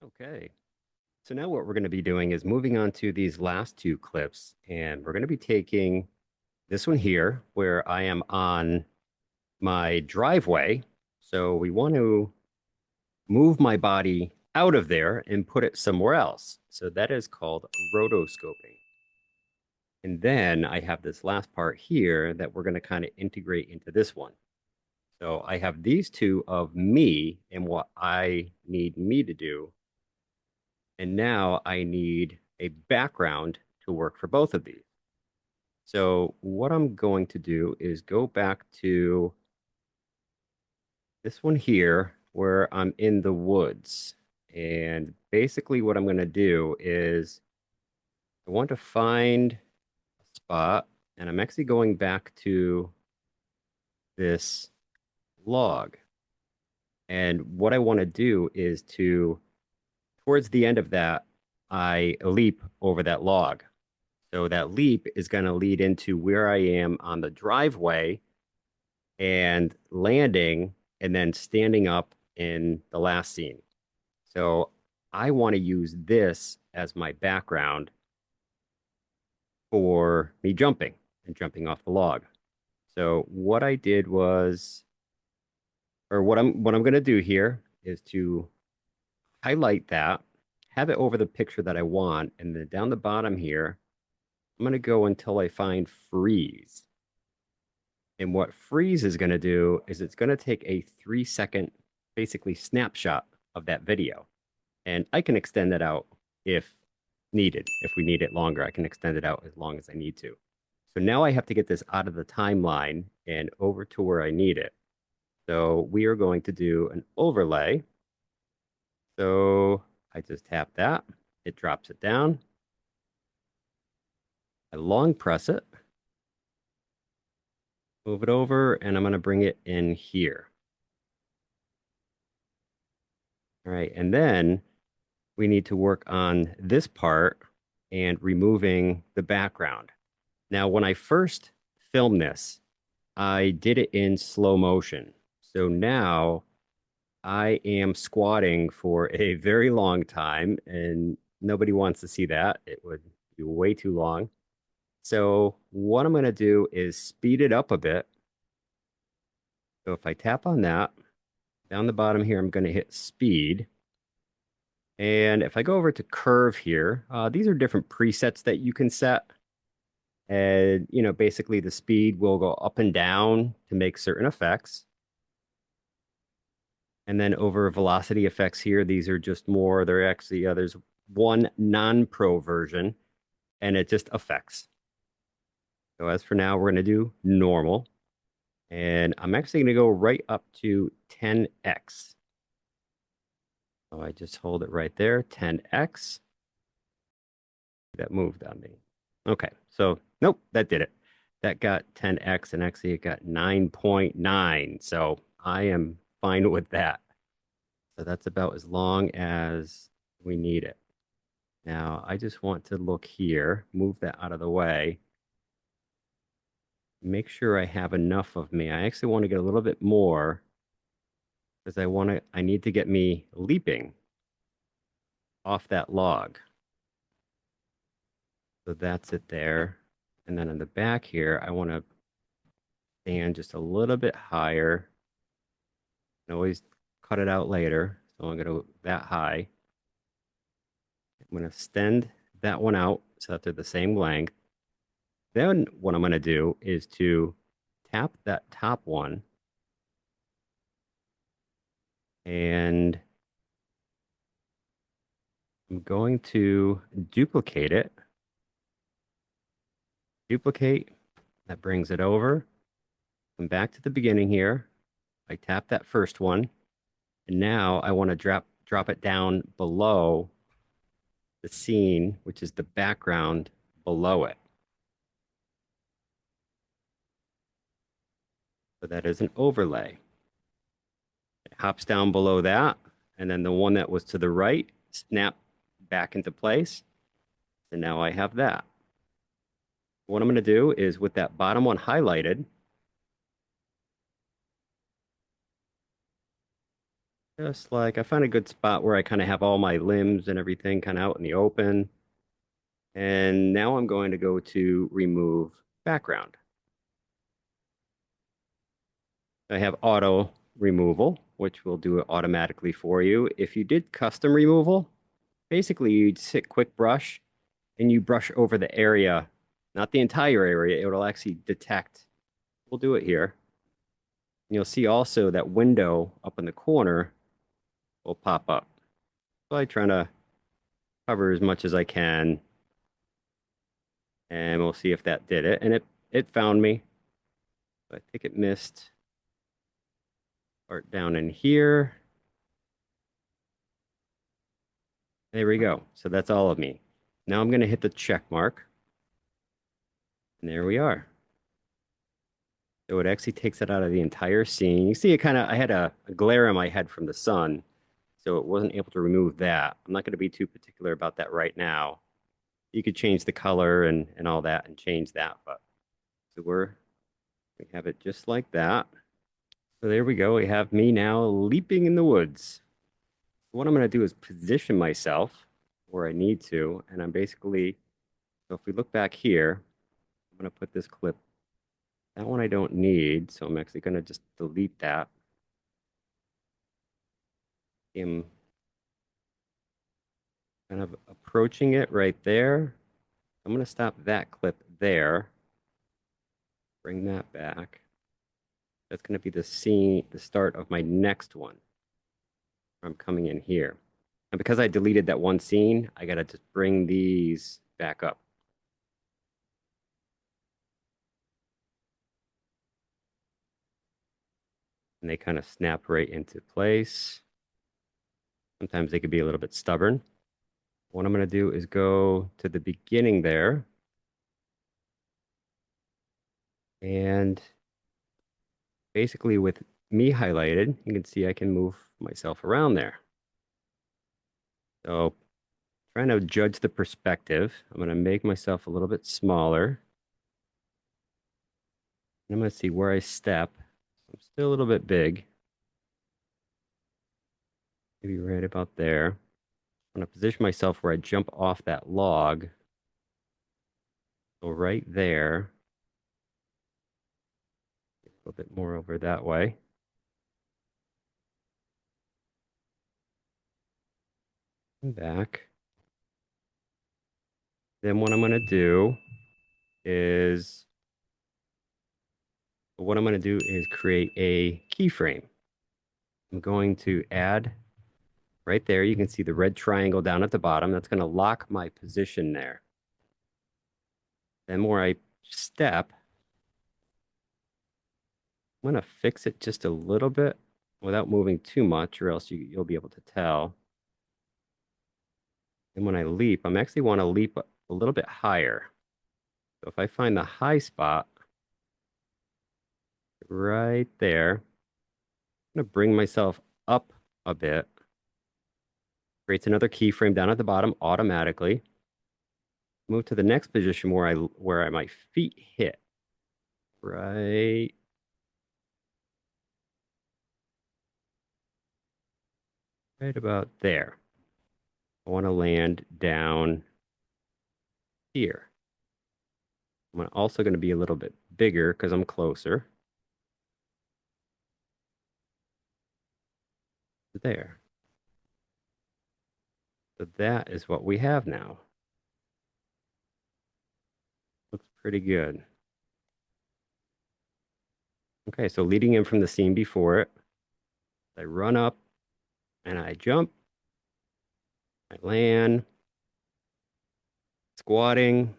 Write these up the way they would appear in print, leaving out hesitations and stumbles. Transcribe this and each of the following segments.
Okay. So now what we're going to be doing is moving on to these last two clips, and we're going to be taking this one here where I am on my driveway. So we want to move my body out of there and put it somewhere else. So that is called rotoscoping. And then I have this last part here that we're going to kind of integrate into this one. So I have these two of me and what I need me to do. And now I need a background to work for both of these. So what I'm going to do is go back to this one here where I'm in the woods. And basically what I'm going to do is I want to find a spot, and I'm actually going back to this log. And what I want to do is towards the end of that, I leap over that log. So that leap is going to lead into where I am on the driveway and landing and then standing up in the last scene. So I want to use this as my background for me jumping and jumping off the log. So what I did was, or what I'm going to do here is to highlight that, have it over the picture that I want, and then down the bottom here, I'm going to go until I find freeze. And what freeze is going to do is it's going to take a 3 second, basically snapshot of that video. And I can extend that out if needed. If we need it longer, I can extend it out as long as I need to. So now I have to get this out of the timeline and over to where I need it. So we are going to do an overlay. So I just tap that, it drops it down. I long press it, move it over, and I'm going to bring it in here. All right, and then we need to work on this part and removing the background. Now, when I first filmed this, I did it in slow motion. So now I am squatting for a very long time, and nobody wants to see that. It would be way too long. So what I'm going to do is speed it up a bit. So if I tap on that, down the bottom here, I'm going to hit speed. And if I go over to curve here, these are different presets that you can set. And, basically the speed will go up and down to make certain effects. And then over velocity effects here, these are just more, they're actually, there's one non-pro version and it just affects. So as for now, we're going to do normal. And I'm actually going to go right up to 10x. So I just hold it right there, 10x. That moved on me. Okay, so nope, that did it. That got 10x and actually it got 9.9. So I am fine with that. So that's about as long as we need it. Now I just want to look here, move that out of the way, make sure I have enough of me. I actually want to get a little bit more because I need to get me leaping off that log. So that's it there. And then in the back here, I want to stand just a little bit higher. I can always cut it out later. So I'm going to go that high. I'm going to extend that one out so that they're the same length. Then what I'm going to do is to tap that top one and I'm going to duplicate it. Duplicate, that brings it over. Come back to the beginning here. I tap that first one. And now I want to drop it down below the scene, which is the background below it. So that is an overlay. It hops down below that, and then the one that was to the right snap back into place. And now I have that. What I'm going to do is with that bottom one highlighted, Just like I find a good spot where I kind of have all my limbs and everything kind of out in the open. And now I'm going to go to remove background. I have auto removal, which will do it automatically for you. If you did custom removal, basically you'd hit quick brush and you brush over the area, not the entire area. It will actually detect. We'll do it here. And you'll see also that window up in the corner will pop up. So I try to cover as much as I can, and we'll see if that did it. And it found me. I think it missed part down in here. There we go. So that's all of me. Now I'm going to hit the check mark, and there we are. So it actually takes it out of the entire scene. You see it kind of, I had a glare on my head from the sun, so it wasn't able to remove that. I'm not going to be too particular about that right now. You could change the color and all that and change that, but so we have it just like that. So there we go. We have me now leaping in the woods. What I'm going to do is position myself where I need to, and I'm basically, so if we look back here, I'm going to put this clip. That one I don't need, so I'm actually going to just delete that. I'm kind of approaching it right there. I'm going to stop that clip there. Bring that back. That's going to be the scene, the start of my next one. I'm coming in here. And because I deleted that one scene, I got to just bring these back up. And they kind of snap right into place. Sometimes they could be a little bit stubborn. What I'm going to do is go to the beginning there. And basically with me highlighted, you can see I can move myself around there. So trying to judge the perspective, I'm going to make myself a little bit smaller. And I'm going to see where I step. I'm still a little bit big. Maybe right about there. I'm going to position myself where I jump off that log. So right there. A little bit more over that way. And back. Then what I'm going to do is create a keyframe. I'm going to add right there. You can see the red triangle down at the bottom. That's going to lock my position there. Then where I step, I'm going to fix it just a little bit without moving too much, or else you'll be able to tell. And when I leap, I'm actually want to leap a little bit higher. So if I find the high spot right there, I'm going to bring myself up a bit. Creates another keyframe down at the bottom automatically. Move to the next position where my feet hit. Right about there. I want to land down here. I'm also going to be a little bit bigger because I'm closer. There. So that is what we have now. Looks pretty good. Okay, so leading in from the scene before it, I run up and I jump. I land, squatting.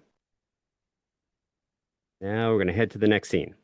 Now we're going to head to the next scene.